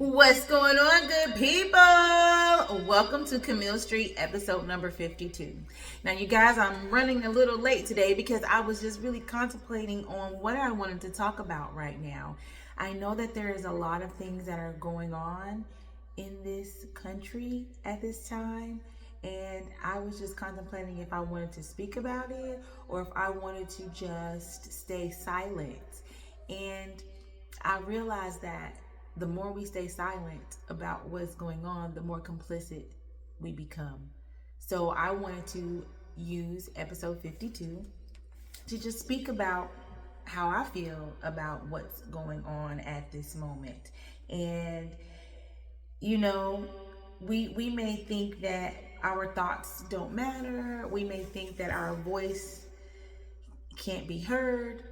What's going on, good people? Welcome to Camille St, episode number 52. Now, you guys, I'm running a little late today because I was just really contemplating on what I wanted to talk about right now. I know that there is a lot of things that are going on in this country at this time, and I was just contemplating if I wanted to speak about it or if I wanted to just stay silent. And I realized that the more we stay silent about what's going on, the more complicit we become. So I wanted to use episode 52 to just speak about how I feel about what's going on at this moment. And you know, we may think that our thoughts don't matter. We may think that our voice can't be heard.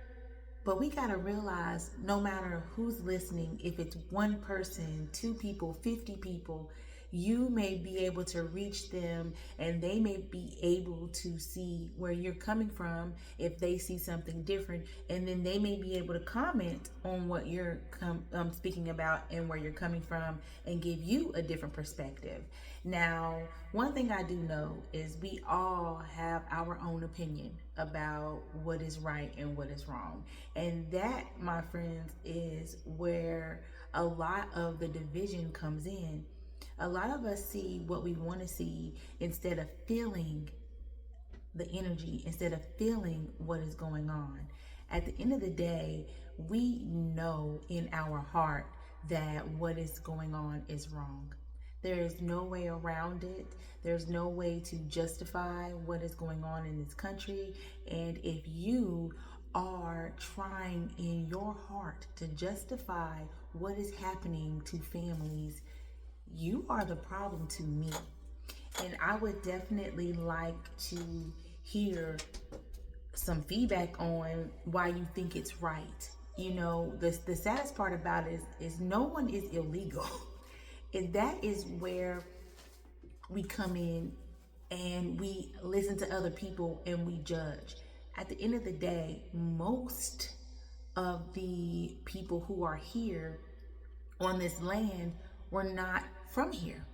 But we got to realize no matter who's listening, if it's one person, two people, 50 people, you may be able to reach them and they may be able to see where you're coming from if they see something different. And then they may be able to comment on what you're speaking about and where you're coming from and give you a different perspective. Now, one thing I do know is we all have our own opinion about what is right and what is wrong. And that, my friends, is where a lot of the division comes in. A lot of us see what we want to see instead of feeling the energy, instead of feeling what is going on. At the end of the day, we know in our heart that what is going on is wrong. There is no way around it. There's no way to justify what is going on in this country. And if you are trying in your heart to justify what is happening to families, you are the problem to me. And I would definitely like to hear some feedback on why you think it's right. You know, the saddest part about it is no one is illegal. And that is where we come in and we listen to other people and we judge. At the end of the day, most of the people who are here on this land were not from here.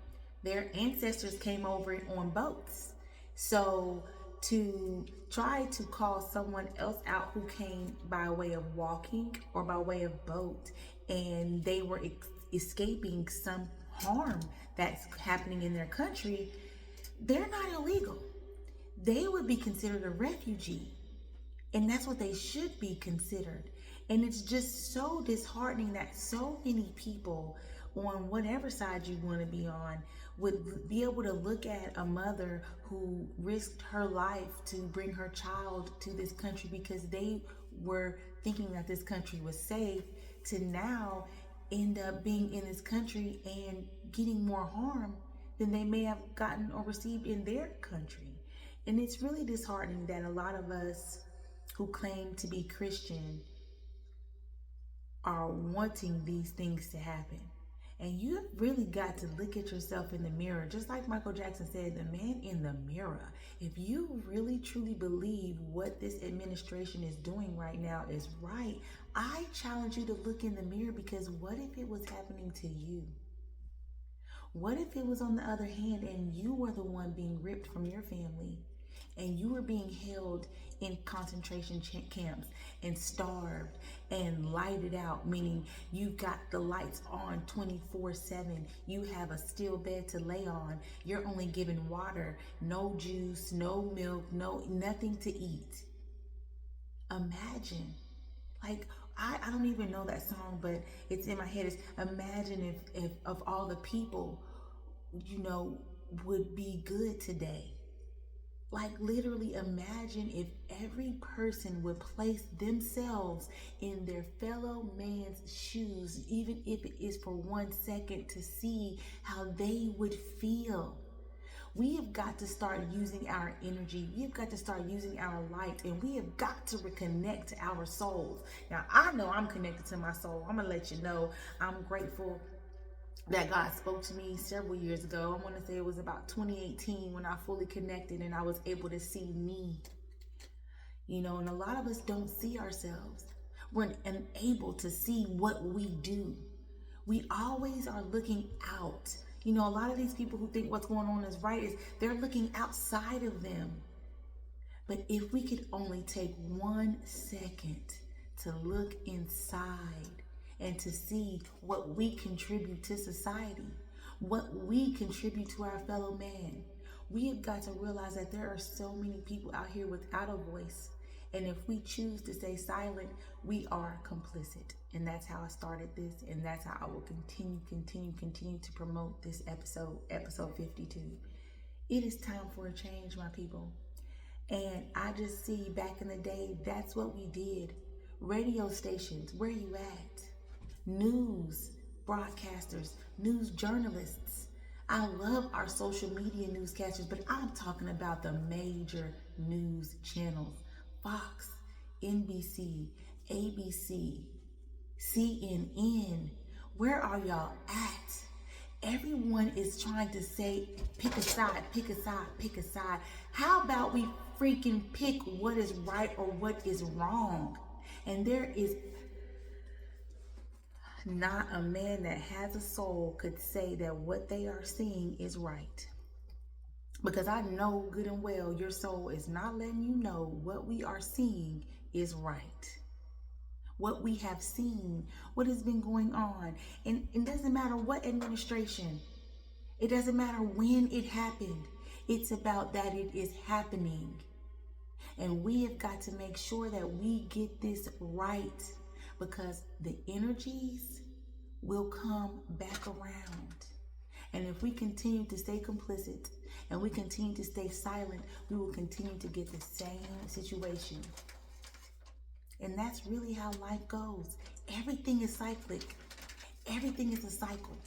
Their ancestors came over on boats. So to try to call someone else out who came by way of walking or by way of boat and they were escaping some harm that's happening in their country, they're not illegal. They would be considered a refugee. And that's what they should be considered. And it's just so disheartening that so many people on whatever side you want to be on would be able to look at a mother who risked her life to bring her child to this country because they were thinking that this country was safe, to now end up being in this country and getting more harm than they may have gotten or received in their country. And it's really disheartening that a lot of us who claim to be Christian are wanting these things to happen. And you really got to look at yourself in the mirror. Just like Michael Jackson said, the man in the mirror. If you really truly believe what this administration is doing right now is right, I challenge you to look in the mirror, because what if it was happening to you? What if it was on the other hand and you were the one being ripped from your family and you were being held in concentration camps and starved and lighted out, meaning you've got the lights on 24/7, you have a steel bed to lay on, you're only given water, no juice, no milk, nothing to eat. Imagine, like, I don't even know that song, but it's in my head. It's imagine if of all the people, would be good today. Like, literally imagine if every person would place themselves in their fellow man's shoes, even if it is for 1 second, to see how they would feel. We have got to start using our energy. We have got to start using our light, and we have got to reconnect to our souls. Now, I know I'm connected to my soul. I'm going to let you know I'm grateful that God spoke to me several years ago. I want to say it was about 2018 when I fully connected and I was able to see me. And a lot of us don't see ourselves. We're unable to see what we do. We always are looking out. You know, a lot of these people who think what's going on is right is they're looking outside of them. But if we could only take 1 second to look inside and to see what we contribute to society, what we contribute to our fellow man, we have got to realize that there are so many people out here without a voice. And if we choose to stay silent, we are complicit. And that's how I started this. And that's how I will continue to promote this episode 52. It is time for a change, my people. And I just see back in the day, that's what we did. Radio stations, where you at? News broadcasters, news journalists. I love our social media newscasters, but I'm talking about the major news channels. Fox, NBC, ABC, CNN. Where are y'all at? Everyone is trying to say, pick a side, pick a side, pick a side. How about we freaking pick what is right or what is wrong? And there is not a man that has a soul could say that what they are seeing is right. Because I know good and well your soul is not letting you know what we are seeing is right. What we have seen, what has been going on. And it doesn't matter what administration. It doesn't matter when it happened. It's about that it is happening. And we have got to make sure that we get this right, because the energies will come back around. And if we continue to stay complicit and we continue to stay silent, we will continue to get the same situation. And that's really how life goes. Everything is cyclic. Everything is a cycle.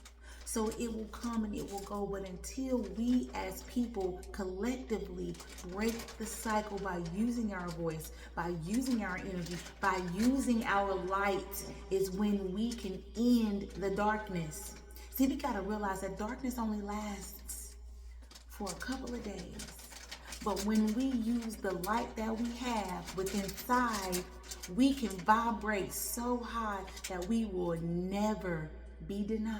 So it will come and it will go. But until we as people collectively break the cycle by using our voice, by using our energy, by using our light, is when we can end the darkness. See, we got to realize that darkness only lasts for a couple of days. But when we use the light that we have within inside, we can vibrate so high that we will never be denied.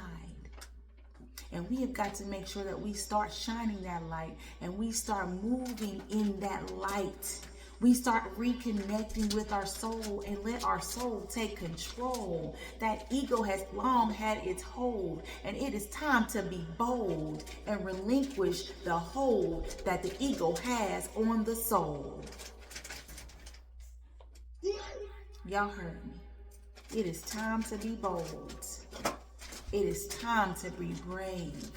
And we have got to make sure that we start shining that light and we start moving in that light. We start reconnecting with our soul and let our soul take control. That ego has long had its hold, and it is time to be bold and relinquish the hold that the ego has on the soul. Y'all heard me. It is time to be bold. It is time to be brave.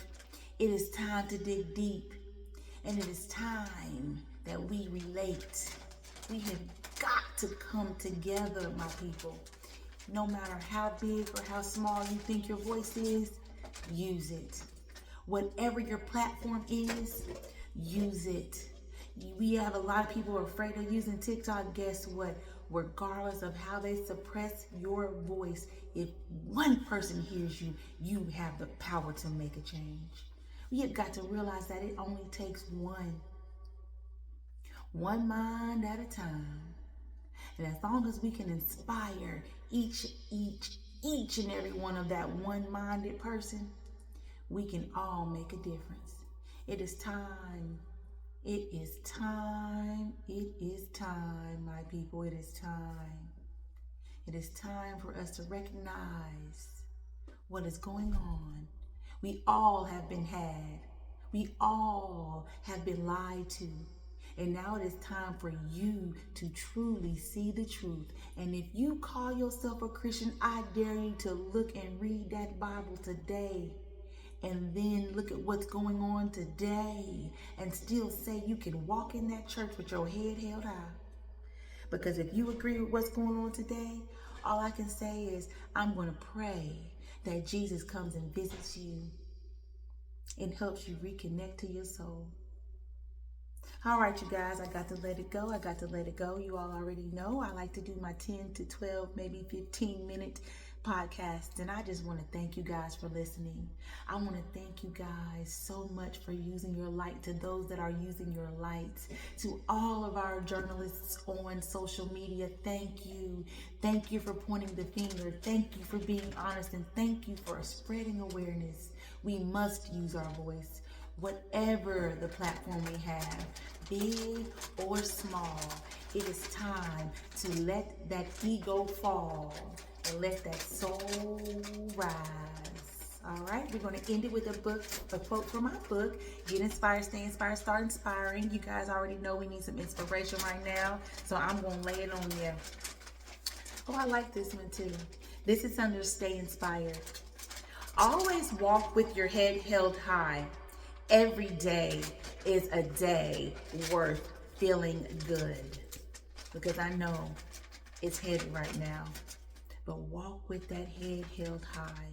It is time to dig deep. And it is time that we relate. We have got to come together, my people. No matter how big or how small you think your voice is, use it. Whatever your platform is, use it. We have a lot of people who are afraid of using TikTok. Guess what? Regardless of how they suppress your voice, if one person hears you, you have the power to make a change. We have got to realize that it only takes one mind at a time. And as long as we can inspire each and every one of that one-minded person, we can all make a difference. It is time. It is time. It is time, my people. It is time. It is time for us to recognize what is going on. We all have been had. We all have been lied to. And now it is time for you to truly see the truth. And if you call yourself a Christian, I dare you to look and read that Bible today. And then look at what's going on today and still say you can walk in that church with your head held high. Because if you agree with what's going on today, all I can say is I'm going to pray that Jesus comes and visits you and helps you reconnect to your soul. All right, you guys, I got to let it go. I got to let it go. You all already know I like to do my 10 to 12, maybe 15 minute podcast, and I just want to thank you guys for listening. I want to thank you guys so much for using your light. To those that are using your light, to all of our journalists on social media, thank you. Thank you for pointing the finger. Thank you for being honest, and thank you for spreading awareness. We must use our voice, whatever the platform we have, big or small. It is time to let that ego fall and let that soul rise. All right, we're going to end it with a quote from my book, Get Inspired, Stay Inspired, Start Inspiring. You guys already know we need some inspiration right now, so I'm going to lay it on you. Oh, I like this one too. This is under Stay Inspired. Always walk with your head held high. Every day is a day worth feeling good. Because I know it's heavy right now. But walk with that head held high.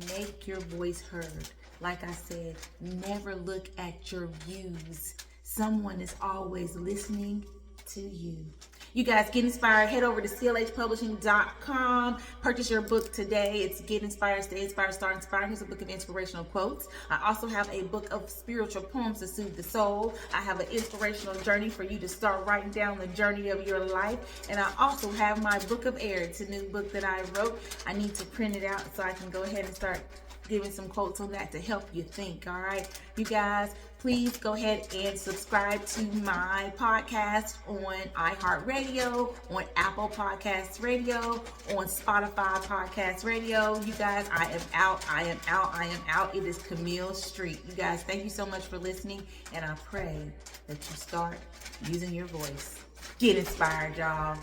Make your voice heard. Like I said, never look at your views. Someone is always listening to you. You guys get inspired. Head over to clhpublishing.com. Purchase your book today. It's Get Inspired, Stay Inspired, Start Inspiring. Here's a book of inspirational quotes. I also have a book of spiritual poems to soothe the soul. I have an inspirational journey for you to start writing down the journey of your life. And I also have my book of air. It's a new book that I wrote. I need to print it out so I can go ahead and start giving some quotes on that to help you think. All right, you guys, please go ahead and subscribe to my podcast on iHeartRadio, on Apple Podcasts Radio, on Spotify Podcasts Radio. You guys, I am out. It is Camille St. You guys, thank you so much for listening, and I pray that you start using your voice. Get inspired, y'all.